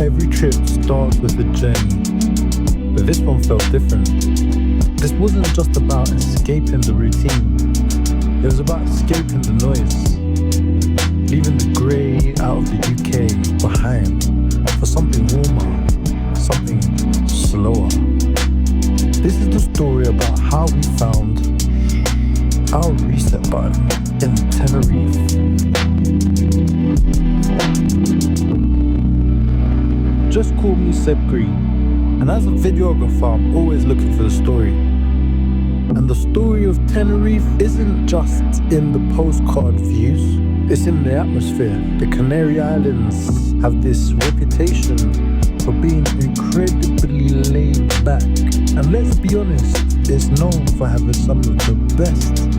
Every trip starts with a journey, but this one felt different. This wasn't just about escaping the routine. It was about escaping the noise, leaving the grey out of the UK behind for something warmer, something slower. This is the story about how we found our reset button in Tenerife. Just call me Seb Green, and as a videographer, I'm always looking for the story. And the story of Tenerife isn't just in the postcard views, it's in the atmosphere. The Canary Islands have this reputation for being incredibly laid back. And let's be honest, it's known for having some of the best,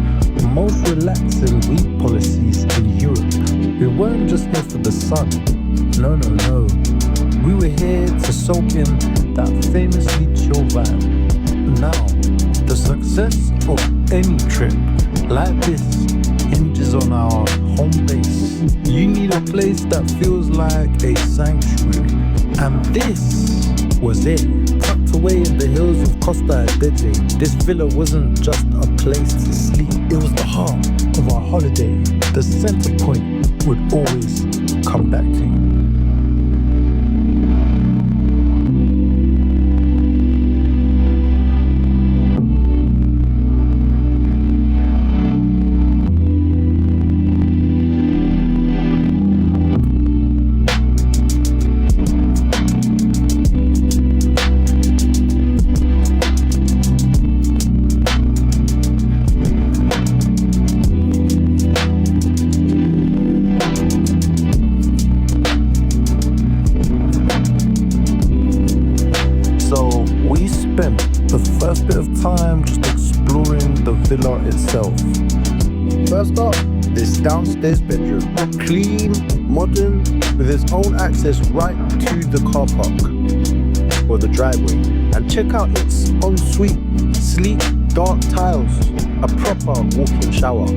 most relaxing weed policies in Europe. We weren't just here for the sun. No. We were here to soak in that famously chill vibe. Now, the success of any trip like this hinges on our home base. You need a place that feels like a sanctuary. And this was it. Tucked away in the hills of Costa Adeje, this villa wasn't just a place to sleep. It was the heart of our holiday. The center point would always come back to you. The first bit of time just exploring the villa itself. First up, this downstairs bedroom. Clean, modern, with its own access right to the car park or the driveway. And check out its ensuite, sleek, dark tiles, a proper walk-in shower.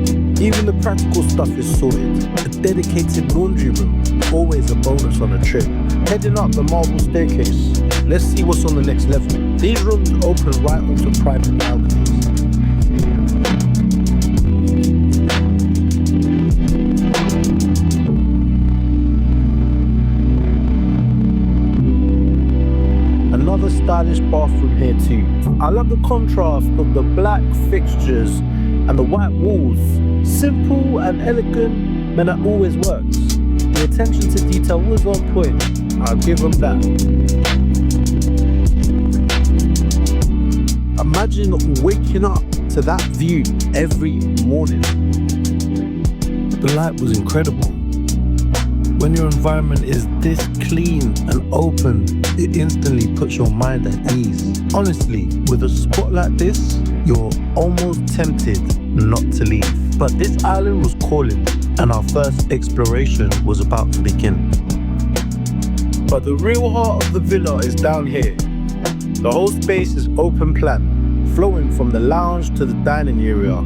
Even the practical stuff is sorted. A dedicated laundry room, always a bonus on a trip. Heading up the marble staircase, let's see what's on the next level. These rooms open right onto private balconies. Another stylish bathroom here too. I love the contrast of the black fixtures and the white walls. Simple and elegant, man, that always works. The attention to detail was on point. I'll give them that. Imagine waking up to that view every morning. The light was incredible. When your environment is this clean and open, it instantly puts your mind at ease. Honestly, with a spot like this, you're almost tempted not to leave. But this island was calling, and our first exploration was about to begin. But the real heart of the villa is down here. The whole space is open plan, flowing from the lounge to the dining area,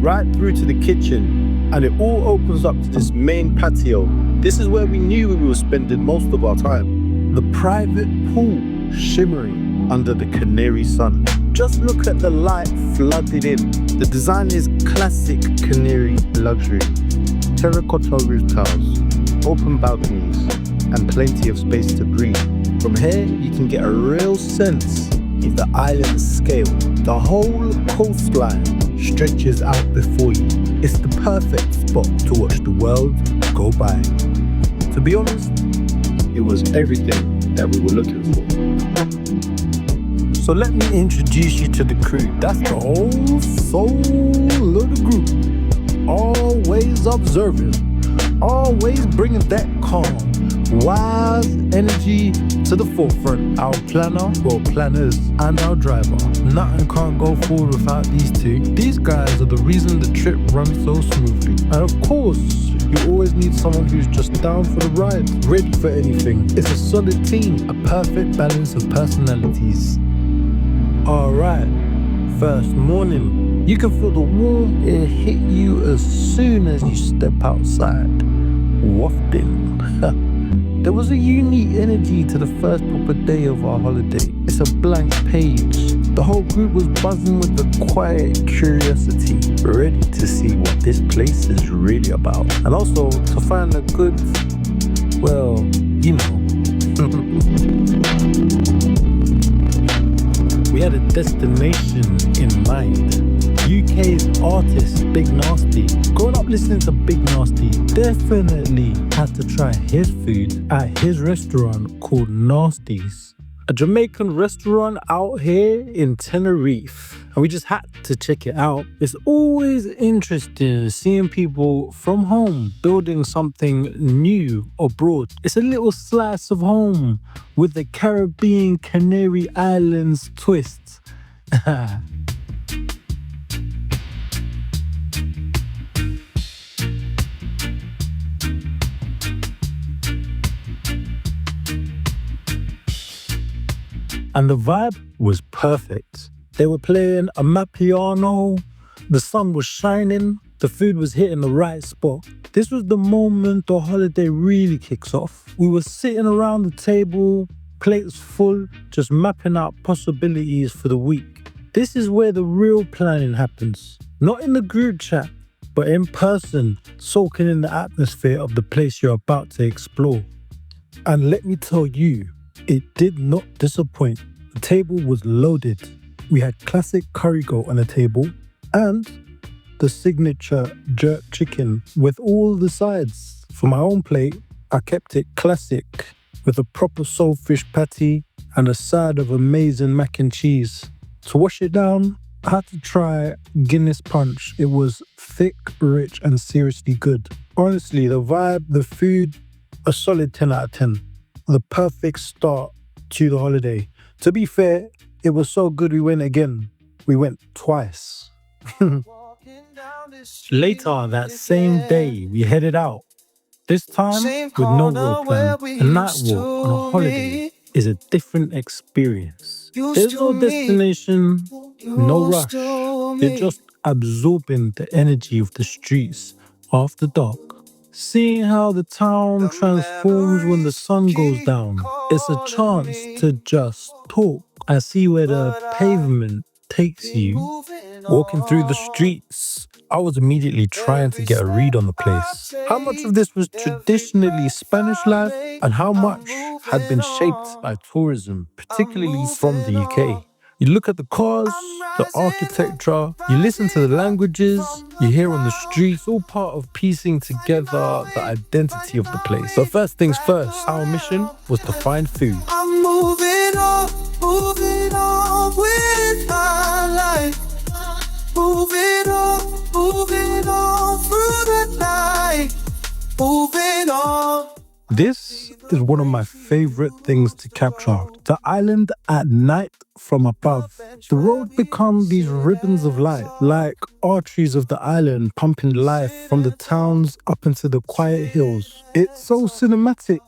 right through to the kitchen, and it all opens up to this main patio. This is where we knew we were spending most of our time. The private pool shimmering under the Canary sun. Just look at the light flooded in. The design is classic Canary luxury. Terracotta roof tiles, open balconies, and plenty of space to breathe. From here, you can get a real sense of the island's scale. The whole coastline stretches out before you. It's the perfect spot to watch the world go by. To be honest, it was everything that we were looking for. So let me introduce you to the crew. That's the whole soul of the group. Always observing, always bringing that calm, wise energy to the forefront. Our planner, well, planners, and our driver. Nothing can't go forward without these two. These guys are the reason the trip runs so smoothly. And of course, you always need someone who's just down for the ride, ready for anything. It's a solid team, a perfect balance of personalities. Alright, first morning. You can feel the warm air hit you as soon as you step outside. Wafting. There was a unique energy to the first proper day of our holiday. It's a blank page. The whole group was buzzing with the quiet curiosity, ready to see what this place is really about. And also to find a good, well, you know. We had a destination in mind. UK's artist, Big Narstie. Growing up listening to Big Narstie, definitely had to try his food at his restaurant called Narsties. A Jamaican restaurant out here in Tenerife. And we just had to check it out. It's always interesting seeing people from home building something new abroad. It's a little slice of home with the Caribbean Canary Islands twist. And the vibe was perfect. They were playing a Mapiano, the sun was shining, the food was hitting the right spot. This was the moment the holiday really kicks off. We were sitting around the table, plates full, just mapping out possibilities for the week. This is where the real planning happens. Not in the group chat, but in person, soaking in the atmosphere of the place you're about to explore. And let me tell you, it did not disappoint. The table was loaded. We had classic curry goat on the table and the signature jerk chicken with all the sides. For my own plate, I kept it classic with a proper soulfish patty and a side of amazing mac and cheese. To wash it down, I had to try Guinness Punch. It was thick, rich and seriously good. Honestly, the vibe, the food, a solid 10 out of 10. The perfect start to the holiday. To be fair, it was so good we went again. We went twice. Later that same day, we headed out. This time with no real plan. A night walk on a holiday is a different experience. There's no destination, no rush. You're just absorbing the energy of the streets after dark. Seeing how the town transforms when the sun goes down. It's a chance to just talk and see where the pavement takes you. Walking through the streets, I was immediately trying to get a read on the place. How much of this was traditionally Spanish life and how much had been shaped by tourism, particularly from the UK. You look at the cars, the architecture, you listen to the languages, you hear on the streets, all part of piecing together the identity of the place. So first things first, our mission was to find food. I'm moving on with my life. Moving on through the night. Moving on. This is one of my favorite things to capture. The island at night from above. The road becomes these ribbons of light, like arteries of the island pumping life from the towns up into the quiet hills. It's so cinematic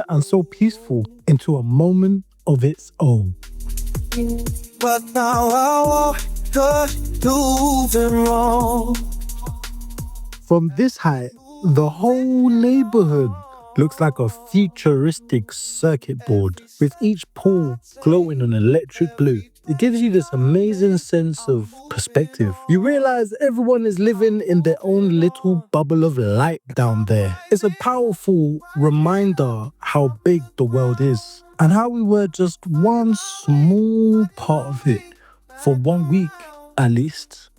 and so peaceful into a moment of its own. But now I walk moving wrong. From this height, the whole neighborhood looks like a futuristic circuit board with each pole glowing an electric blue. It gives you this amazing sense of perspective. You realize everyone is living in their own little bubble of light down there. It's a powerful reminder how big the world is and how we were just one small part of it for 1 week at least.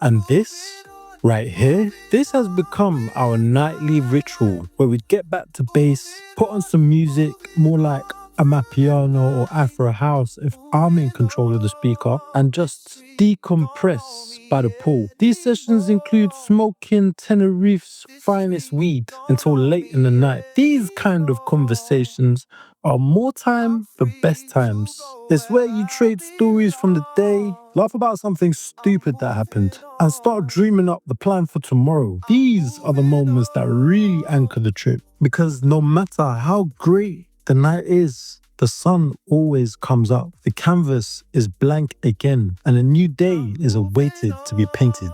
And this right here, this has become our nightly ritual where we get back to base, put on some music, more like Amapiano or Afro House if I'm in control of the speaker, and just decompress by the pool. These sessions include smoking Tenerife's finest weed until late in the night. These kind of conversations are more time the best times. It's where you trade stories from the day, laugh about something stupid that happened, and start dreaming up the plan for tomorrow. These are the moments that really anchor the trip, because no matter how great the night is, the sun always comes up. The canvas is blank again, and a new day is awaited to be painted.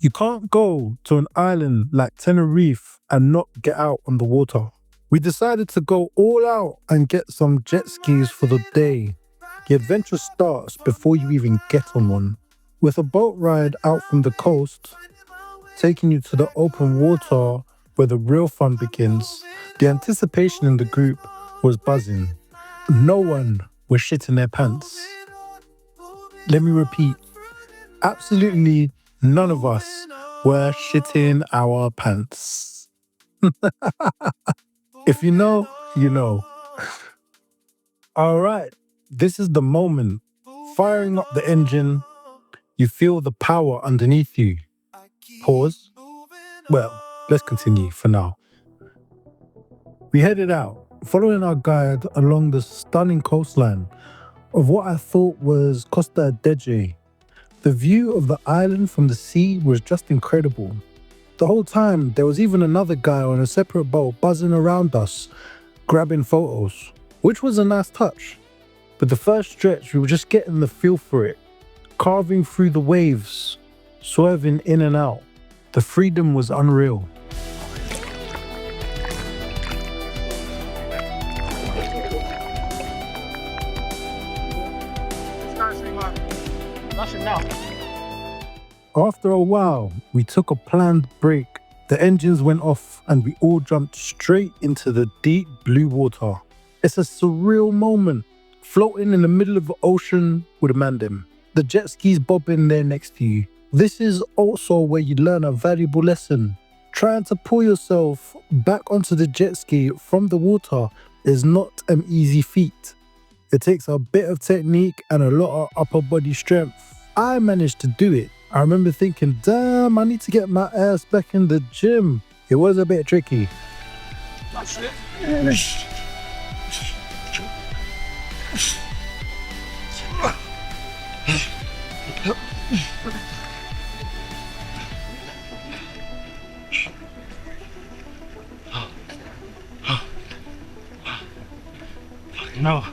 You can't go to an island like Tenerife and not get out on the water. We decided to go all out and get some jet skis for the day. The adventure starts before you even get on one. With a boat ride out from the coast, taking you to the open water where the real fun begins, the anticipation in the group was buzzing. No one was shitting their pants. Let me repeat, absolutely none of us were shitting our pants. If you know, you know. All right, this is the moment. Firing up the engine, you feel the power underneath you. Pause. Well, let's continue for now. We headed out, following our guide along the stunning coastline of what I thought was Costa Adeje. The view of the island from the sea was just incredible. The whole time, there was even another guy on a separate boat buzzing around us, grabbing photos, which was a nice touch. But the first stretch, we were just getting the feel for it, carving through the waves, swerving in and out. The freedom was unreal. After a while, we took a planned break. The engines went off and we all jumped straight into the deep blue water. It's a surreal moment, floating in the middle of the ocean with a mandem. The jet skis bobbing there next to you. This is also where you learn a valuable lesson. Trying to pull yourself back onto the jet ski from the water is not an easy feat. It takes a bit of technique and a lot of upper body strength. I managed to do it. I remember thinking, damn, I need to get my ass back in the gym. It was a bit tricky. That's it. No.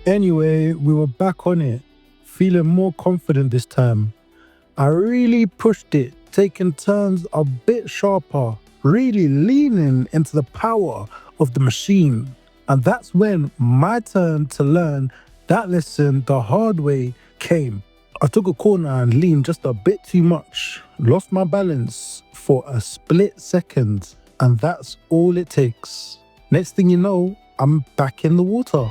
Anyway, we were back on it, feeling more confident this time. I really pushed it, taking turns a bit sharper, really leaning into the power of the machine. And that's when my turn to learn that lesson the hard way came. I took a corner and leaned just a bit too much, lost my balance for a split second, and that's all it takes. Next thing you know, I'm back in the water.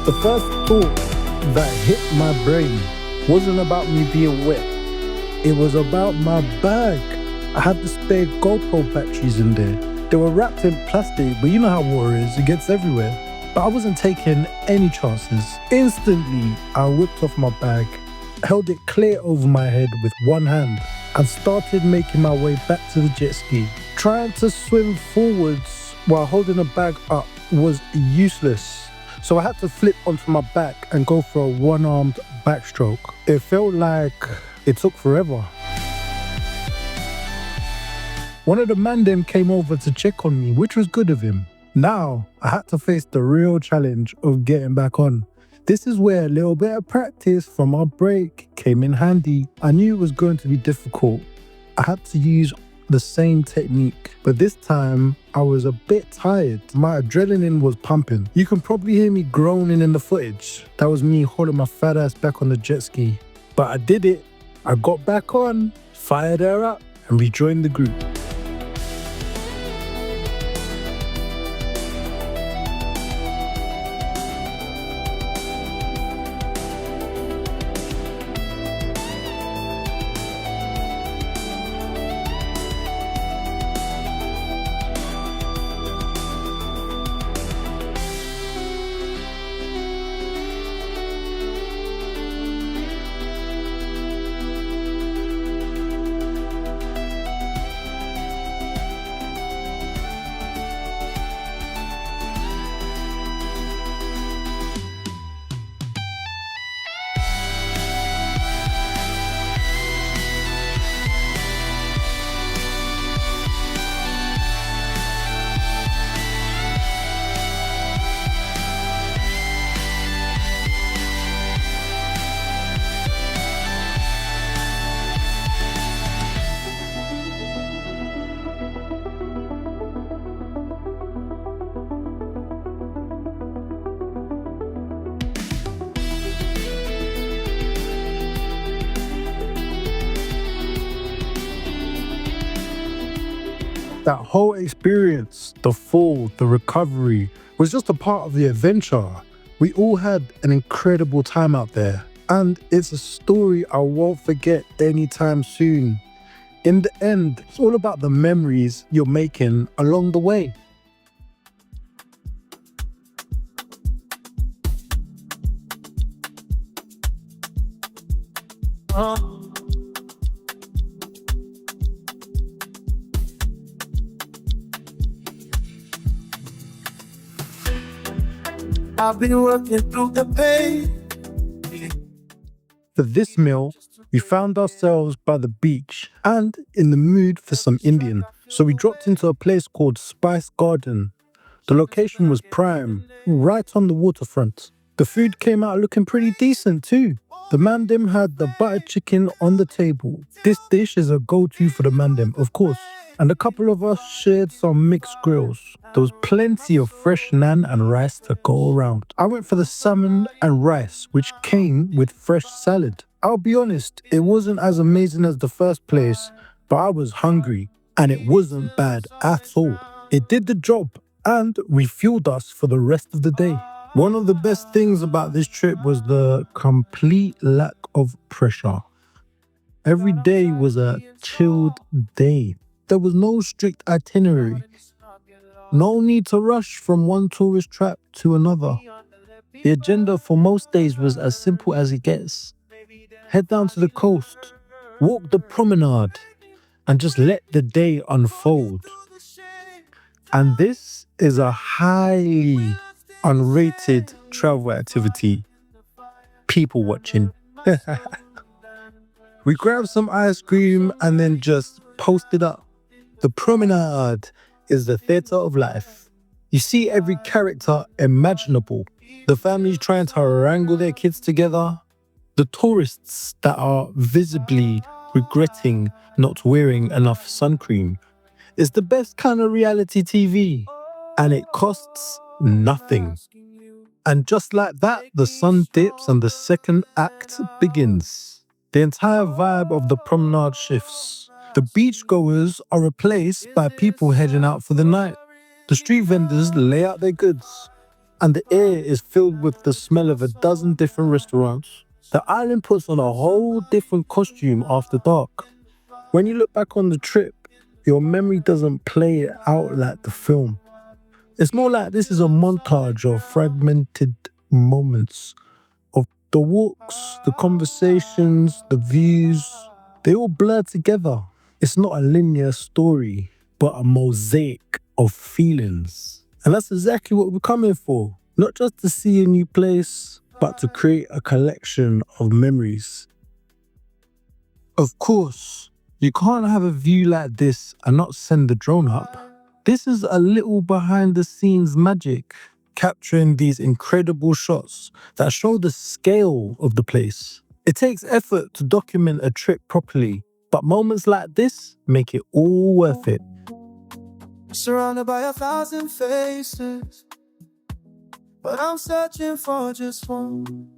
The first thought that hit my brain wasn't about me being wet. It was about my bag. I had the spare GoPro batteries in there. They were wrapped in plastic, but you know how water is, it gets everywhere. But I wasn't taking any chances. Instantly, I whipped off my bag, held it clear over my head with one hand, and started making my way back to the jet ski. Trying to swim forwards while holding the bag up was useless. So I had to flip onto my back and go for a one-armed backstroke. It felt like it took forever. One of the man then came over to check on me, which was good of him. Now, I had to face the real challenge of getting back on. This is where a little bit of practice from our break came in handy. I knew it was going to be difficult. I had to use the same technique, but this time I was a bit tired. My adrenaline was pumping. You can probably hear me groaning in the footage. That was me holding my fat ass back on the jet ski. But I did it. I got back on, fired her up, and rejoined the group. That whole experience, the fall, the recovery, was just a part of the adventure. We all had an incredible time out there, and it's a story I won't forget anytime soon. In the end, it's all about the memories you're making along the way. I've been working through the pain. For this meal, we found ourselves by the beach and in the mood for some Indian, so we dropped into a place called Spice Garden. The location was prime, right on the waterfront. The food came out looking pretty decent too. The mandem had the buttered chicken on the table. This dish is a go-to for the mandem, of course. And a couple of us shared some mixed grills. There was plenty of fresh naan and rice to go around. I went for the salmon and rice, which came with fresh salad. I'll be honest, it wasn't as amazing as the first place, but I was hungry and it wasn't bad at all. It did the job and refueled us for the rest of the day. One of the best things about this trip was the complete lack of pressure. Every day was a chilled day. There was no strict itinerary. No need to rush from one tourist trap to another. The agenda for most days was as simple as it gets. Head down to the coast, walk the promenade, and just let the day unfold. And this is a highly unrated travel activity. People watching. We grabbed some ice cream and then just posted up. The promenade is the theatre of life. You see every character imaginable. The families trying to wrangle their kids together. The tourists that are visibly regretting not wearing enough sun cream. It's the best kind of reality TV, and it costs nothing. And just like that, the sun dips and the second act begins. The entire vibe of the promenade shifts. The beachgoers are replaced by people heading out for the night. The street vendors lay out their goods, and the air is filled with the smell of a dozen different restaurants. The island puts on a whole different costume after dark. When you look back on the trip, your memory doesn't play it out like the film. It's more like this is a montage of fragmented moments of the walks, the conversations, the views. They all blur together. It's not a linear story, but a mosaic of feelings. And that's exactly what we're coming for. Not just to see a new place, but to create a collection of memories. Of course, you can't have a view like this and not send the drone up. This is a little behind the scenes magic, capturing these incredible shots that show the scale of the place. It takes effort to document a trip properly, but moments like this make it all worth it. Surrounded by 1,000 faces, but I'm searching for just one.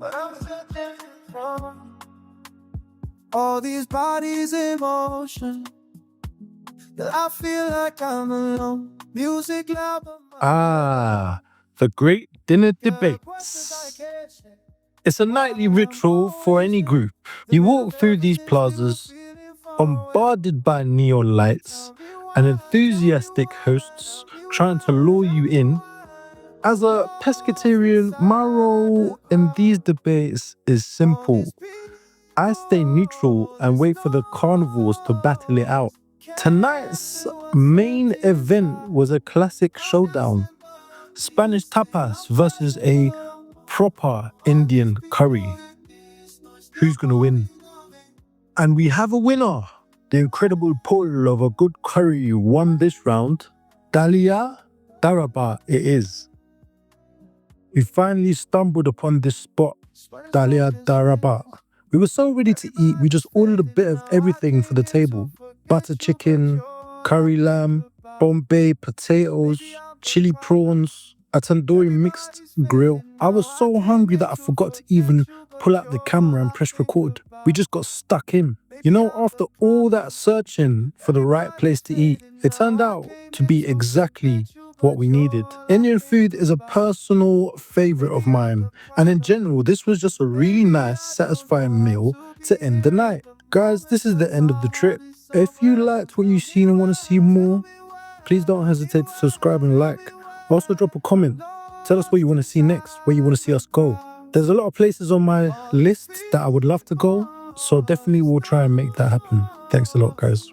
All these bodies in motion, that I feel like I'm alone. Music loud. The great dinner debates. It's a nightly ritual for any group. You walk through these plazas, bombarded by neon lights and enthusiastic hosts trying to lure you in. As a pescatarian, my role in these debates is simple. I stay neutral and wait for the carnivores to battle it out. Tonight's main event was a classic showdown. Spanish tapas versus a proper Indian curry. Who's gonna win? And we have a winner. The incredible pull of a good curry won this round. Dalia Daraba it is. We finally stumbled upon this spot, Dalia Daraba. We were so ready to eat, we just ordered a bit of everything for the table. Butter chicken, curry lamb, Bombay potatoes, chili prawns, a tandoori mixed grill. I was so hungry that I forgot to even pull out the camera and press record. We just got stuck in. You know, after all that searching for the right place to eat, it turned out to be exactly what we needed. Indian food is a personal favorite of mine, and in general, this was just a really nice, satisfying meal to end the night. Guys, this is the end of the trip. If you liked what you've seen and want to see more, please don't hesitate to subscribe and like. Also, drop a comment. Tell us what you want to see next, where you want to see us go. There's a lot of places on my list that I would love to go, so definitely we'll try and make that happen. Thanks a lot, guys.